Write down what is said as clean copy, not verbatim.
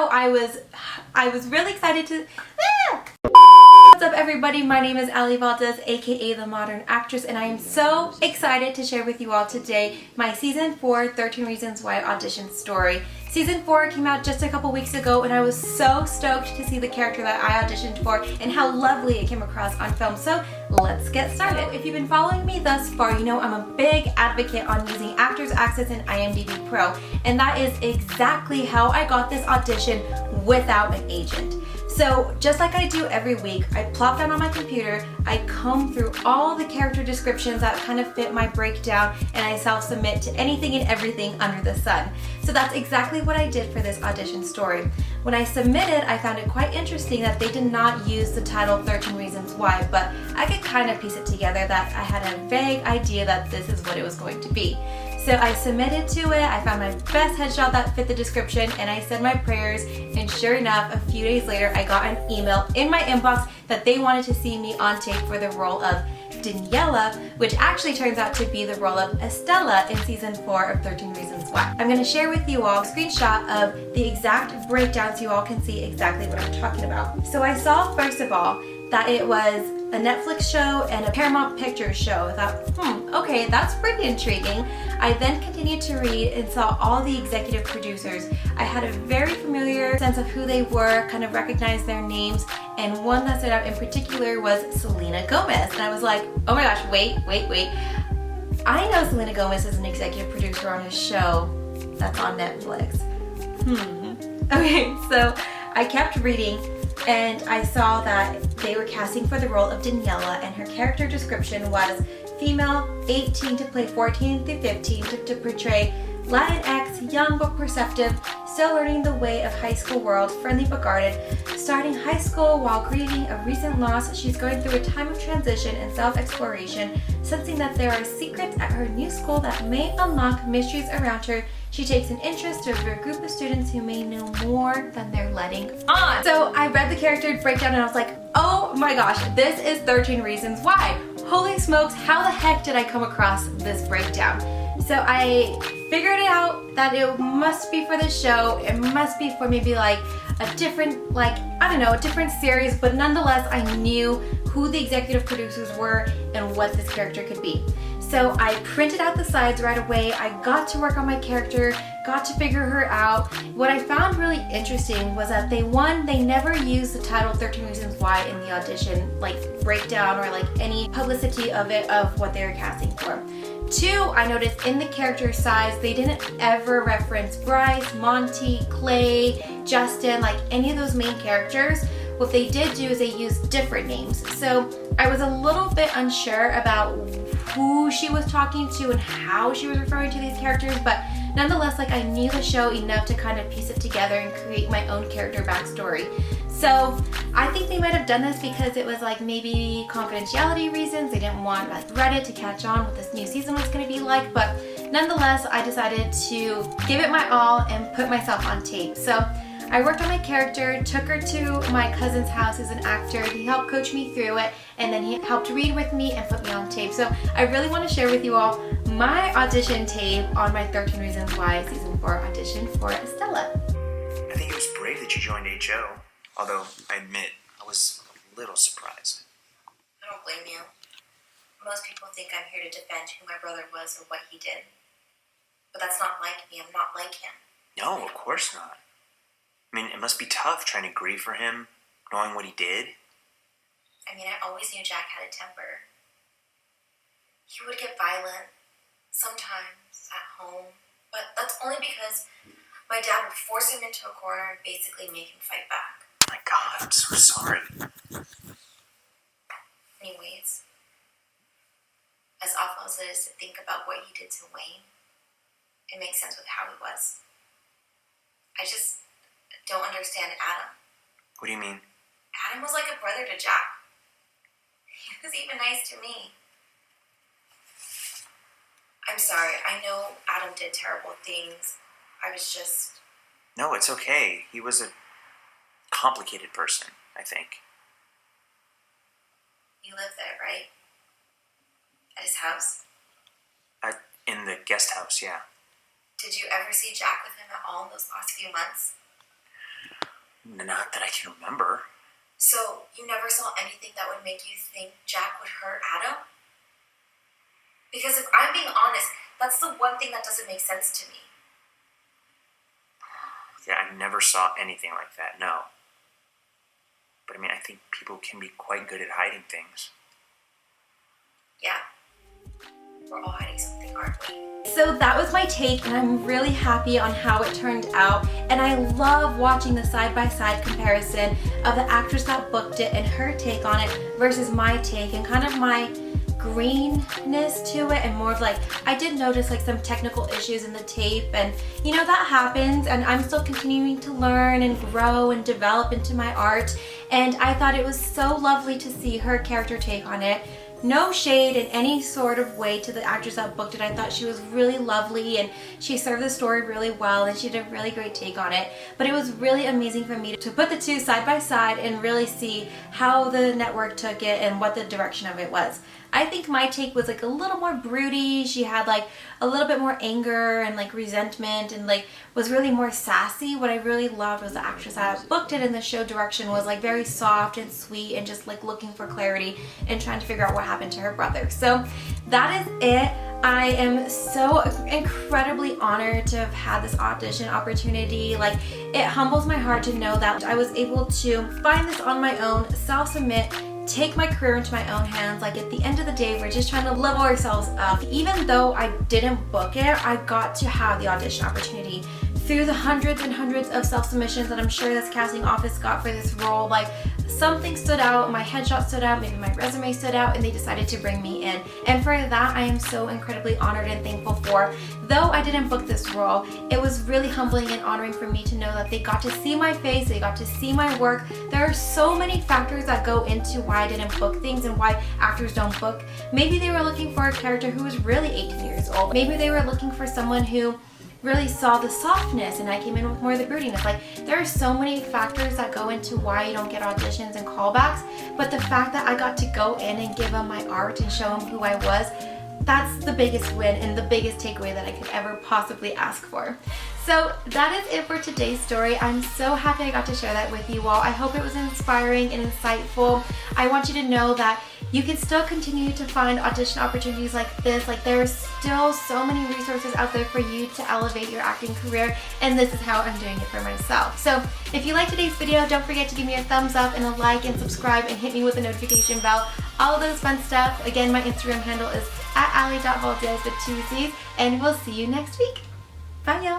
so I was really excited to... What's up everybody, my name is Alli Valdez, aka The Modern Actress, and I am so excited to share with you all today my Season 4 13 Reasons Why audition story. Season 4 came out just a couple weeks ago and I was so stoked to see the character that I auditioned for and how lovely it came across on film, so let's get started. If you've been following me thus far, you know I'm a big advocate on using Actors Access and IMDb Pro, and that is exactly how I got this audition without an agent. So just like I do every week, I plop down on my computer, I comb through all the character descriptions that kind of fit my breakdown, and I self-submit to anything and everything under the sun. So that's exactly what I did for this audition story. When I submitted, I found it quite interesting that they did not use the title 13 Reasons Why, but I could kind of piece it together that I had a vague idea that this is what it was going to be. So I submitted to it, I found my best headshot that fit the description, and I said my prayers, and sure enough, a few days later I got an email in my inbox that they wanted to see me on tape for the role of Daniela, which actually turns out to be the role of Estella in Season 4 of 13 Reasons Why. I'm going to share with you all a screenshot of the exact breakdown so you all can see exactly what I'm talking about. So I saw, first of all, that it was a Netflix show and a Paramount Pictures show. I thought, okay, that's pretty intriguing. I then continued to read and saw all the executive producers. I had a very familiar sense of who they were, kind of recognized their names, and one that stood out in particular was Selena Gomez. And I was like, oh my gosh, wait. I know Selena Gomez is an executive producer on a show that's on Netflix. Okay, so I kept reading, and I saw that they were casting for the role of Daniela, and her character description was female, 18 to play 14 through 15, to portray Latinx, young but perceptive, still learning the way of high school world, friendly but guarded, starting high school while grieving a recent loss. She's going through a time of transition and self-exploration, sensing that there are secrets at her new school that may unlock mysteries around her. She takes an interest in a group of students who may know more than they're letting on. So I read the character breakdown and I was like, oh my gosh, this is 13 Reasons Why. Holy smokes, how the heck did I come across this breakdown? So I figured it out that it must be for the show. It must be for maybe like a different, a different series, but nonetheless, I knew who the executive producers were and what this character could be. So I printed out the sides right away. I got to work on my character, got to figure her out. What I found really interesting was that they never used the title 13 Reasons Why in the audition breakdown or any publicity of it, of what they were casting for. 2, I noticed in the character sides, they didn't ever reference Bryce, Monty, Clay, Justin, any of those main characters. What they did do is they used different names. So I was a little bit unsure about who she was talking to and how she was referring to these characters, but nonetheless, I knew the show enough to kind of piece it together and create my own character backstory. So I think they might have done this because it was maybe confidentiality reasons. They didn't want Reddit to catch on what this new season was going to be like, but nonetheless, I decided to give it my all and put myself on tape. So I worked on my character, took her to my cousin's house as an actor. He helped coach me through it, and then he helped read with me and put me on tape. So I really want to share with you all my audition tape on my 13 Reasons Why Season 4 audition for Estella. I think it was brave that you joined HO, although I admit I was a little surprised. I don't blame you. Most people think I'm here to defend who my brother was or what he did. But that's not like me. I'm not like him. No, of course not. I mean, it must be tough trying to grieve for him, knowing what he did. I always knew Jack had a temper. He would get violent, sometimes at home, but that's only because my dad would force him into a corner and basically make him fight back. Oh my God, I'm so sorry. Anyways, as awful as it is to think about what he did to Wayne, it makes sense with how he was. I just don't understand Adam. What do you mean? Adam was like a brother to Jack. He was even nice to me. I'm sorry, I know Adam did terrible things. I was just... No, it's okay. He was a complicated person, I think. You lived there, right? At his house? In the guest house, yeah. Did you ever see Jack with him at all in those last few months? Not that I can remember. So you never saw anything that would make you think Jack would hurt Adam? Because if I'm being honest, that's the one thing that doesn't make sense to me. Yeah, I never saw anything like that, no. But I mean, I think people can be quite good at hiding things. Yeah. We're all hiding something, aren't we? So that was my take, and I'm really happy on how it turned out. And I love watching the side-by-side comparison of the actress that booked it and her take on it versus my take, and kind of my greenness to it, and more of like, I did notice like some technical issues in the tape, and you know, that happens, and I'm still continuing to learn and grow and develop into my art. And I thought it was so lovely to see her character take on it. No shade in any sort of way to the actress that booked it. I thought she was really lovely, and she served the story really well, and she did a really great take on it. But it was really amazing for me to put the two side by side and really see how the network took it and what the direction of it was. I think my take was like a little more broody. She had like a little bit more anger and like resentment, and like was really more sassy. What I really loved was the actress that booked it, and the show direction was like very soft and sweet, and just like looking for clarity and trying to figure out what happened to her brother. So that is it. I am so incredibly honored to have had this audition opportunity. Like, it humbles my heart to know that I was able to find this on my own, self-submit, take my career into my own hands. Like, at the end of the day, we're just trying to level ourselves up. Even though I didn't book it, I got to have the audition opportunity. Through the hundreds and hundreds of self-submissions that I'm sure this casting office got for this role, like, something stood out, my headshot stood out, maybe my resume stood out, and they decided to bring me in. And for that, I am so incredibly honored and thankful for. Though I didn't book this role, it was really humbling and honoring for me to know that they got to see my face, they got to see my work. There are so many factors that go into why I didn't book things and why actors don't book. Maybe they were looking for a character who was really 18 years old. Maybe they were looking for someone who really saw the softness, and I came in with more of the broodiness. Like, there are so many factors that go into why you don't get auditions and callbacks, but the fact that I got to go in and give them my art and show them who I was, that's the biggest win and the biggest takeaway that I could ever possibly ask for. So that is it for today's story. I'm so happy I got to share that with you all. I hope it was inspiring and insightful. I want you to know that you can still continue to find audition opportunities like this. Like, there are still so many resources out there for you to elevate your acting career, and this is how I'm doing it for myself. So if you liked today's video, don't forget to give me a thumbs up and a like and subscribe and hit me with the notification bell. All of those fun stuff. Again, my Instagram handle is @alli.valdez with 2 Z's, and we'll see you next week. Bye, y'all.